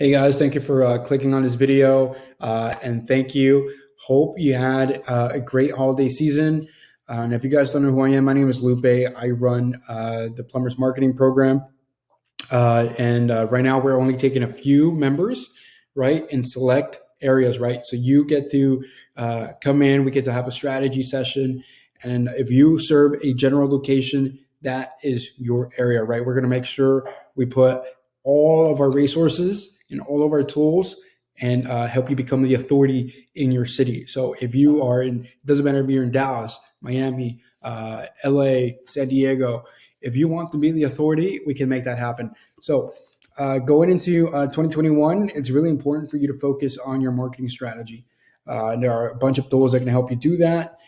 Hey guys, thank you for clicking on this video and thank you. Hope you had a great holiday season. And if you guys don't know who I am, my name is Lupe. I run the Plumbers Marketing program. And right now we're only taking a few members, right, in select areas, right? So you get to come in, we get to have a strategy session. And if you serve a general location, that is your area, right? We're going to make sure we put all of our resources and all of our tools and help you become the authority in your city. So if you are in, it doesn't matter if you're in Dallas, Miami, LA, San Diego, if you want to be the authority, we can make that happen. So going into 2021, it's really important for you to focus on your marketing strategy. And there are a bunch of tools that can help you do that.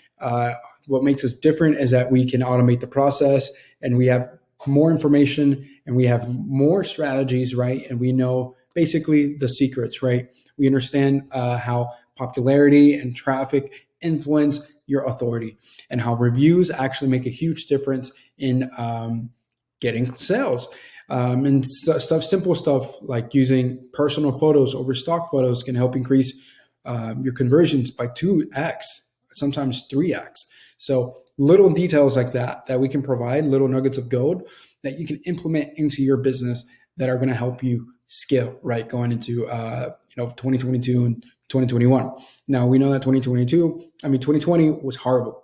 What makes us different is that we can automate the process and we have more information and we have more strategies, right? And we know basically the secrets, right? We understand how popularity and traffic influence your authority and how reviews actually make a huge difference in getting sales. And simple stuff like using personal photos over stock photos can help increase your conversions by 2x, sometimes 3x. So little details like that we can provide, little nuggets of gold that you can implement into your business that are going to help you scale, right? Going into 2022 and 2021. Now we know that 2020 was horrible.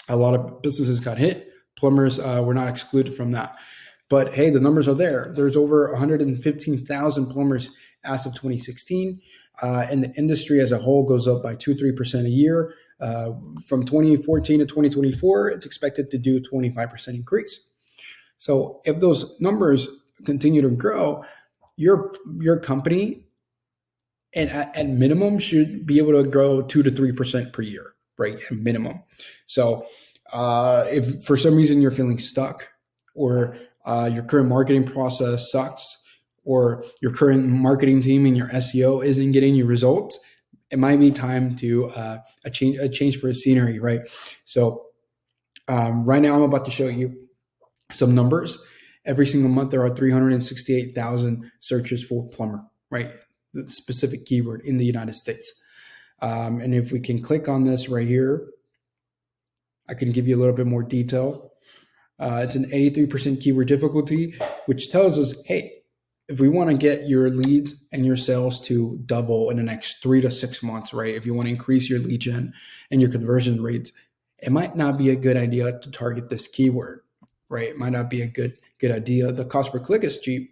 A lot of businesses got hit. Plumbers were not excluded from that. But hey, the numbers are there. There's over 115,000 plumbers as of 2016. And the industry as a whole goes up by 2-3% a year. From 2014 to 2024, it's expected to do a 25% increase. So if those numbers continue to grow, your company at minimum should be able to grow 2 to 3% per year, right? At minimum. So if for some reason you're feeling stuck or your current marketing process sucks or your current marketing team and your SEO isn't getting you results, it might be time to a change for a scenery, right? So right now I'm about to show you some numbers. Every single month there are 368,000 searches for plumber, right? The specific keyword in the United States. And if we can click on this right here, I can give you a little bit more detail. It's an 83% keyword difficulty, which tells us, hey, if we want to get your leads and your sales to double in the next 3 to 6 months, right? If you want to increase your lead gen and your conversion rates, it might not be a good idea to target this keyword, right? It might not be a good idea. The cost per click is cheap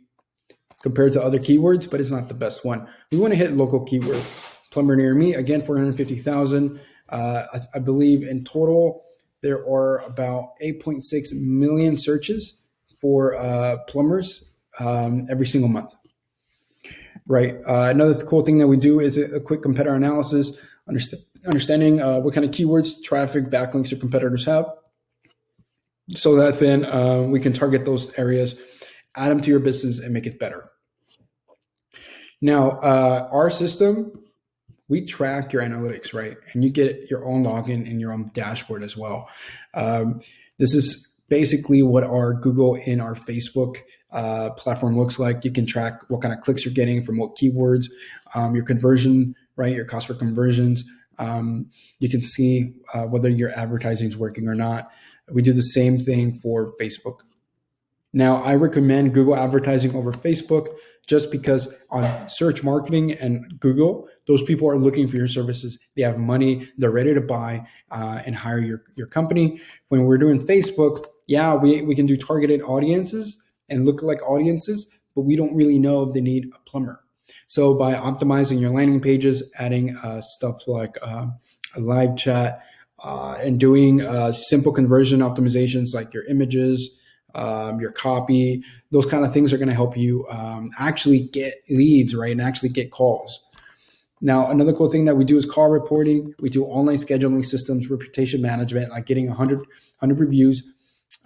compared to other keywords, but it's not the best one. We want to hit local keywords. Plumber near me, again, 450,000. I believe in total, there are about 8.6 million searches for plumbers every single month, right? Another cool thing that we do is a quick competitor analysis, understanding what kind of keywords, traffic, backlinks your competitors have, so that then we can target those areas, add them to your business, and make it better. Now, our system, we track your analytics, right? And you get your own login and your own dashboard as well. This is basically what our Google and our Facebook platform looks like. You can track what kind of clicks you're getting from what keywords, your conversion, right? Your cost per conversions. You can see whether your advertising is working or not. We do the same thing for Facebook. Now, I recommend Google advertising over Facebook just because on search marketing and Google, those people are looking for your services. They have money, they're ready to buy and hire your company. When we're doing Facebook, yeah, we can do targeted audiences and lookalike audiences, but we don't really know if they need a plumber. So by optimizing your landing pages, adding stuff like a live chat and doing simple conversion optimizations like your images, your copy, those kind of things are going to help you actually get leads, right? And actually get calls. Now, another cool thing that we do is call reporting. We do online scheduling systems, reputation management, like getting 100 reviews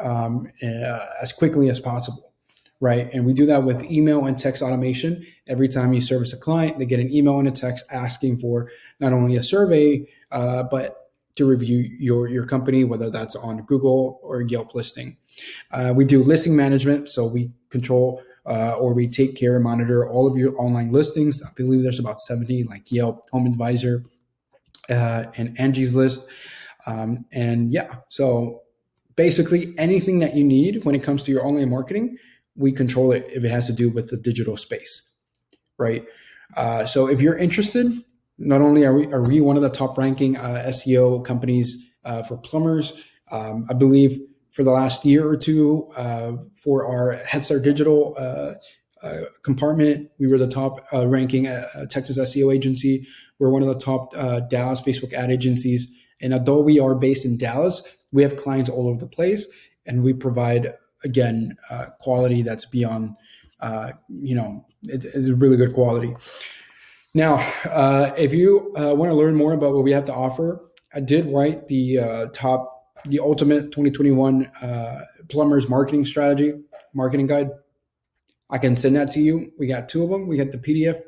as quickly as possible, right? And we do that with email and text automation. Every time you service a client, they get an email and a text asking for not only a survey, but to review your company, whether that's on Google or Yelp listing. We do listing management, so we control or we take care and monitor all of your online listings. I believe there's about 70, like Yelp, Home Advisor, and Angie's List. And yeah, so basically anything that you need when it comes to your online marketing, we control it if it has to do with the digital space, right? So if you're interested, not only are we one of the top ranking SEO companies for plumbers, I believe for the last year or two, for our HeadStart Digital compartment, we were the top ranking Texas SEO agency. We're one of the top Dallas Facebook ad agencies. And although we are based in Dallas, we have clients all over the place, and we provide, again, quality that's beyond, it's really good quality. Now, if you want to learn more about what we have to offer, I did write the ultimate 2021 Plumbers Marketing Strategy marketing guide. I can send that to you. We got two of them. We got the PDF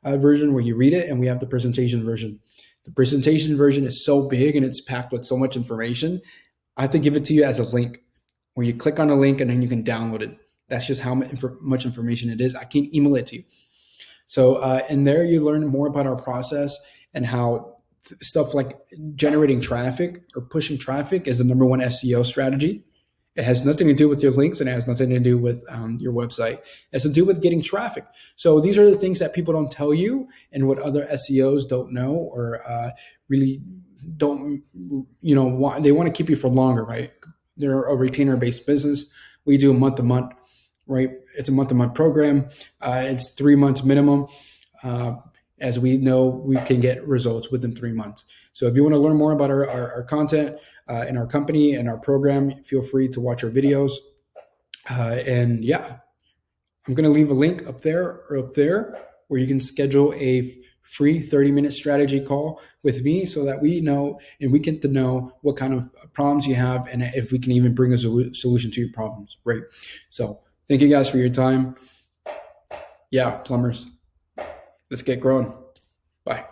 version where you read it, and we have the presentation version. The presentation version is so big and it's packed with so much information. I have to give it to you as a link where you click on a link and then you can download it. That's just how much information it is. I can't email it to you. So in there, you learn more about our process and how stuff like generating traffic or pushing traffic is the number one SEO strategy. It has nothing to do with your links, and it has nothing to do with your website. It has to do with getting traffic. So these are the things that people don't tell you, and what other SEOs don't know, or really don't, they want to keep you for longer, right? They're a retainer-based business. We do month-to-month, right? It's a month-to-month program. It's 3 months minimum. As we know, we can get results within 3 months. So if you want to learn more about our content in our company and our program, feel free to watch our videos. And yeah, I'm going to leave a link up there or up there where you can schedule a free 30-minute strategy call with me so that we know and we get to know what kind of problems you have and if we can even bring a solution to your problems, right? So thank you guys for your time. Yeah, plumbers, let's get growing. Bye.